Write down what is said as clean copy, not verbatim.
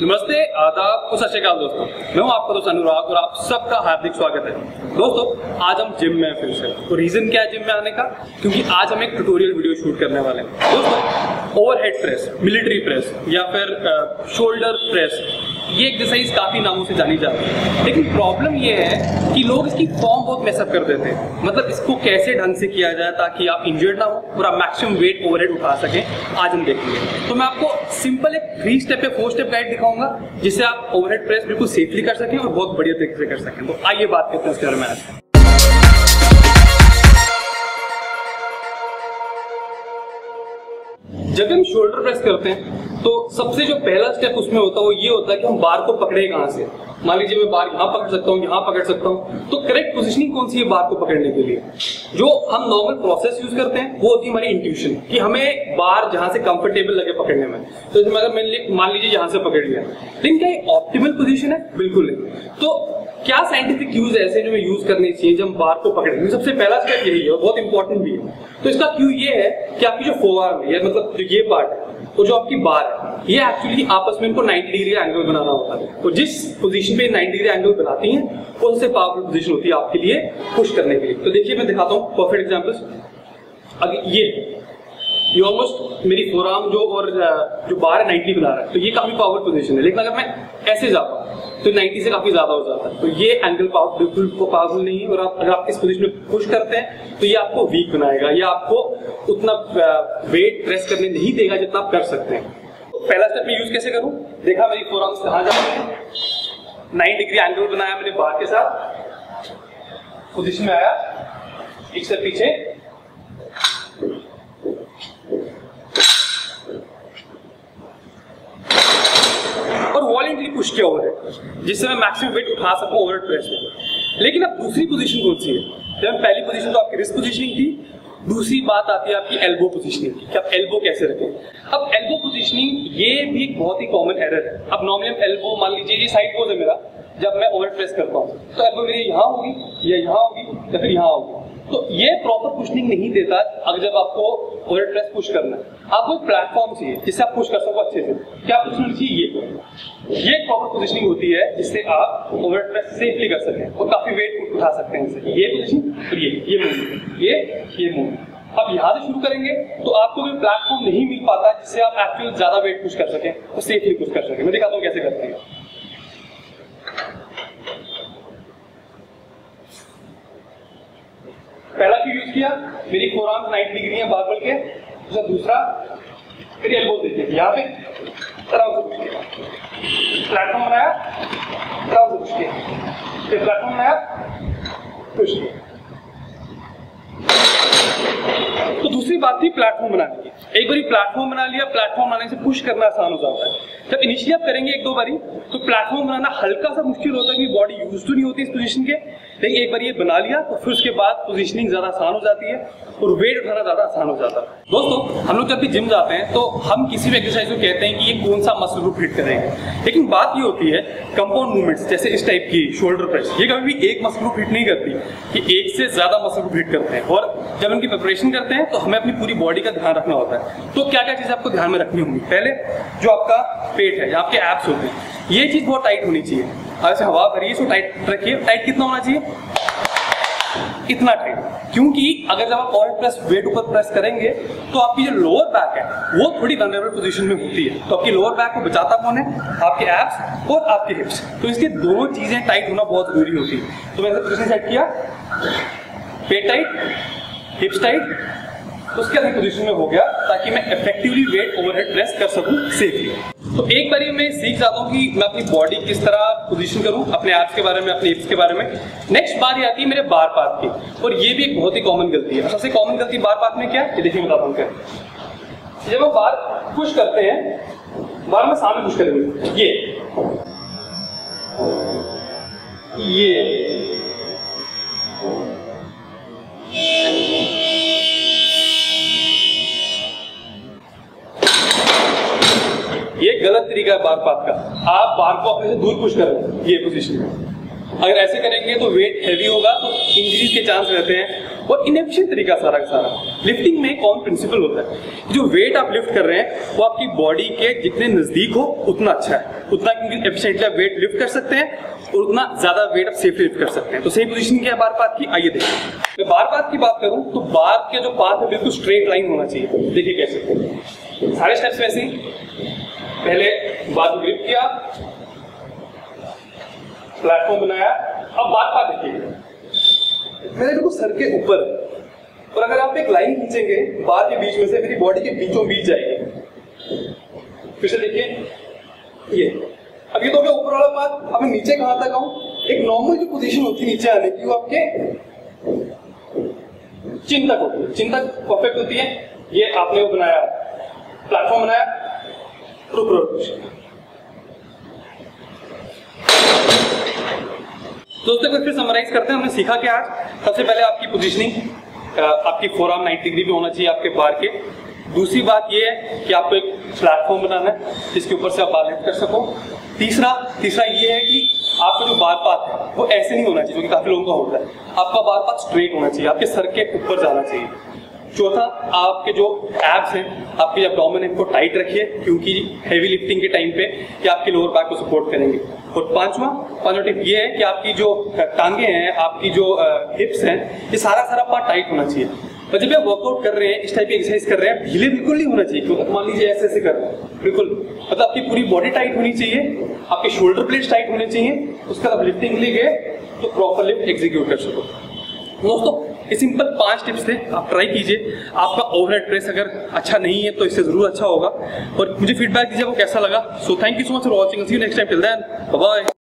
नमस्ते, आदाब और सत श्री अकाल दोस्तों। मैं हूं आपका दोस्त अनुराग और आप सबका हार्दिक स्वागत है। दोस्तों, आज हम जिम में फिर से, तो रीजन क्या है जिम में आने का? क्योंकि आज हम एक ट्यूटोरियल वीडियो शूट करने वाले हैं। दोस्तों, ओवरहेड प्रेस, मिलिट्री प्रेस या फिर शोल्डर प्रेस, ये एक्सरसाइज काफी नामों से जानी जाती है, लेकिन प्रॉब्लम ये है कि लोग इसकी फॉर्म बहुत मेसअप कर देते हैं। मतलब इसको कैसे ढंग से किया जाए ताकि आप इंजर्ड ना हो और आप मैक्सिमम वेट ओवरहेड उठा सकें, आज हम देखेंगे। तो मैं आपको सिंपल एक 3 स्टेप या 4 स्टेप गाइड दिखाऊंगा जिससे आप ओवरहेड प्रेस बिल्कुल सेफली कर सकें और बहुत बढ़िया तरीके से कर सकें। तो आइए बात करते हैं इसके बारे में आज। जब हम शोल्डर प्रेस करते हैं तो सबसे जो पहला स्टेप उसमें होता है वो ये होता है कि हम बार को पकड़े कहां से। मान लीजिए मैं बार यहाँ पकड़ सकता हूँ, यहाँ पकड़ सकता हूँ, तो करेक्ट पोजीशनिंग कौन सी है बार को पकड़ने के लिए? जो हम नॉर्मल प्रोसेस यूज करते हैं वो होती है हमारी इंट्यूशन, कि हमें बार जहां से कंफर्टेबल लगे पकड़ने में। तो जैसे अगर मैंने मान लीजिए यहाँ से पकड़ लिया, लेकिन क्या ये ऑप्टिमल पोजीशन है? बिल्कुल नहीं। तो क्या साइंटिफिक यूज ऐसे जो यूज करने चाहिए जब हम बार को पकड़ेंगे? सबसे पहला स्टेप यही है और बहुत इंपॉर्टेंट भी है। तो इसका क्यू ये है कि आपकी जो फोरआर्म है, मतलब जो ये पार्ट है तो जो आपकी बार है, ये एक्चुअली आपस में इनको 90 डिग्री एंगल बनाना होता है। तो जिस पोजीशन पे 90 डिग्री एंगल बनाती हैं वो सबसे पावरफुल पोजीशन होती है आपके लिए पुश करने के लिए। तो देखिए मैं दिखाता हूँ परफेक्ट एग्जांपल्स। अगर ये ऑलमोस्ट मेरी फोरआर्म जो बार है 90 बना रहा है, तो ये काफी पावरफुल पोजीशन है। लेकिन अगर मैं ऐसे जाता हूँ तो 90 से काफी ज्यादा हो जाता है, तो ये एंगल बिल्कुल पावरफुल नहीं है। और आप अगर आप इस पोजीशन में पुश करते हैं तो ये आपको वीक बनाएगा, ये आपको उतना वेट प्रेस करने नहीं देगा जितना आप कर सकते हैं। तो पहला स्टेप मैं यूज कैसे करूं? देखा मेरी फोरआर्म्स कहां जाती है, 90 डिग्री एंगल बनाया मैंने बार के साथ, पोजीशन में आया, एक स्टेप पीछे, और वॉलेंटली पुश किया ओवर है जिससे मैं मैक्सिमम वेट उठा सकूं ओवर प्रेस में। लेकिन अब दूसरी पोजीशन कौन सी है? जब पहली पोजीशन तो आपकी रिस्ट पोजीशनिंग थी, दूसरी बात आती है आपकी एल्बो पोजीशनिंग की, कि आप एल्बो कैसे रखें। अब एल्बो पोजीशनिंग ये भी एक बहुत ही कॉमन एरर है। अब नॉर्मली हम एल्बो, मान लीजिए ये साइड पोज है मेरा, जब मैं ओवर प्रेस करता हूँ तो एल्बो मेरी यहाँ होगी या यहाँ होगी या फिर यहाँ होगी। तो ये प्रॉपर पुशनिंग नहीं देता। अगर जब आपको ओवर प्रेस पुश करना है, आपको एक प्लेटफॉर्म चाहिए जिससे आप पुश कर सको अच्छे से। क्या पोजीशन चाहिए? ये प्रॉपर पोजीशनिंग होती है जिससे आप ओवर प्रेस सेफली कर सकें और काफी वेट उठा सकते हैं। ये पोजीशन और ये मूव, ये मूव। अब यहाँ से शुरू करेंगे तो आपको भी प्लेटफॉर्म नहीं मिल पाता जिससे आप एक्चुअली ज्यादा वेट पुश कर सकें और सेफली पुश कर सकें। मैं दिखाता हूँ कैसे करते हैं। पहला क्यू यूज किया, मेरी फोरआर्म्स 90 डिग्री है बार के, दूसरा मेरी एल्बोज देखिए यहाँ पे, प्लेटफॉर्म बनाया, फिर प्लेटफॉर्म बनाया, पुश किया। तो दूसरी बात थी प्लेटफॉर्म बनाने की। एक बारी प्लेटफॉर्म बना लिया, प्लेटफॉर्म बनाने से पुश करना आसान हो जाता है। जब इनिशियली आप करेंगे 1-2 बारी तो प्लेटफॉर्म बनाना हल्का सा मुश्किल होता है क्योंकि बॉडी यूज तो नहीं होती इस पोजीशन के। लेकिन एक बार ये बना लिया तो फिर उसके बाद पोजीशनिंग ज्यादा आसान हो जाती है और वेट उठाना ज्यादा आसान हो जाता है। दोस्तों, हम लोग जब भी जिम जाते हैं तो हम किसी भी एक्सरसाइज को कहते हैं कि ये कौन सा मसल ग्रुप हिट करेंगे, लेकिन बात ये होती है कंपाउंड मूवमेंट्स जैसे इस टाइप की शोल्डर प्रेस, ये कभी भी एक मसल ग्रुप हिट नहीं करती, कि एक से ज्यादा मसल ग्रुप हिट करते हैं। और जब इनकी प्रिपरेशन करते हैं तो हमें अपनी पूरी बॉडी का ध्यान रखना होता है। तो क्या क्या चीजें आपको ध्यान में रखनी होंगी? पहले जो आपका पेट है, आपके एब्स होते हैं, ये चीज बहुत टाइट होनी चाहिए। ऐसे हवा भरिए, इसको टाइट रखिए। टाइट कितना होना चाहिए? इतना टाइट, क्योंकि अगर जब आप ओवरहेड प्रेस वेट ऊपर प्रेस करेंगे तो आपकी जो लोअर बैक है वो थोड़ी वल्नरेबल पोजीशन में होती है। तो आपकी लोअर बैक को बचाता कौन है? आपके एब्स और आपके हिप्स। तो इसके दोनों चीजें टाइट होना बहुत जरूरी होती है। तो मैंने पोजीशन सेट किया, पेट टाइट, हिप्स टाइट, तो उसके अलग पोजीशन में हो गया ताकि मैं इफेक्टिवली वेट ओवरहेड प्रेस कर सकूं सेफली। तो एक बार मैं सीख जाता हूं कि मैं अपनी बॉडी किस तरह पोजीशन करूं, अपने एब्स के बारे में, अपने हिप्स के बारे में। नेक्स्ट बारी आती है मेरे बार पाथ की, और ये भी एक बहुत ही कॉमन गलती है। सबसे कॉमन गलती बार पाथ में क्या है ये देखिए, बताता हूं क्या। जब हम बार पुश करते हैं, बार में सामने पुश करेंगे, ये गलत तरीका है बार पाथ का। आप बार को अपने से दूर पुश कर रहे हैं ये पोजीशन में। अगर ऐसे करेंगे तो वेट हैवी होगा तो इंजरीज के चांस रहते हैं और इनएफिशिएंट तरीका सारा का सारा। लिफ्टिंग में कॉमन प्रिंसिपल होता है, जो वेट आप लिफ्ट कर रहे हैं वो आपकी बॉडी के जितने नजदीक हो उतना अच्छा है, उतना क्योंकि एफिशिएंटली आप वेट लिफ्ट कर सकते हैं और उतना ज्यादा वेट आप सेफली लिफ्ट कर सकते हैं। तो सही पोजीशन क्या है बार पाथ की, आइए देखिए। मैं बार पाथ की बात करूं तो बार के जो पाथ है बिल्कुल स्ट्रेट लाइन होना चाहिए। देखिए कैसे, सारे स्टेप्स में ऐसे ही, पहले बार को ग्रिप किया, प्लेटफॉर्म बनाया, अब बार पाथ देखिए मेरे बिल्कुल सर के ऊपर है, और अगर आप एक लाइन खींचेंगे बार के बीच में से, मेरी बॉडी के बीचों बीच जाएगी। फिर से देखिए ये, अब ये तो मैं ऊपर वाला पाथ, अब मैं नीचे कहां तक आऊं, एक नॉर्मल जो पोजीशन होती है नीचे आने की वो आपके चिन तक होती है, चिन तक परफेक्ट होती है। ये आपने वो बनाया, प्लेटफॉर्म बनाया, रुक दोस्तों को फिर समराइज करते हैं। हमने सीखा क्या आज? सबसे पहले आपकी पोजीशनिंग, आपकी फोरआर्म 90 डिग्री पे होना चाहिए आपके बार के। दूसरी बात ये है कि आपको एक प्लेटफॉर्म बनाना है जिसके ऊपर से आप बार लिफ्ट कर सको। तीसरा ये है कि आपका जो बार पाथ है वो ऐसे नहीं होना चाहिए जो कि काफी लोगों का होता है, आपका बार पाथ स्ट्रेट होना चाहिए, आपके सर के ऊपर जाना चाहिए। चौथा, आपके जो एब्स हैं, आपके एब्डोमेन इनको टाइट रखिए क्योंकि हैवी लिफ्टिंग के टाइम पे ये आपके लोअर बैक को सपोर्ट करेंगे। और पांचवा टिप ये है कि आपकी जो टांगे हैं, आपकी जो हिप्स हैं, ये सारा पार्ट टाइट होना चाहिए। और जब आप वर्कआउट कर रहे हैं, इस टाइप की एक्सरसाइज कर रहे हैं, ढीले बिल्कुल नहीं होना चाहिए। क्योंकि मान लीजिए ऐसे कर रहे हैं, बिल्कुल मतलब आपकी पूरी बॉडी टाइट होनी चाहिए, आपके शोल्डर प्लेट्स टाइट होने चाहिए, उसके बाद लिफ्टिंग के लिए गए तो प्रॉपर लिफ्ट एग्जीक्यूट कर सको। दोस्तों ये सिंपल 5 टिप्स थे, आप ट्राई कीजिए। आपका ओवरहेड प्रेस अगर अच्छा नहीं है तो इससे जरूर अच्छा होगा, और मुझे फीडबैक दीजिए वो कैसा लगा। So thank you so much for watching, see you next time, till then bye bye.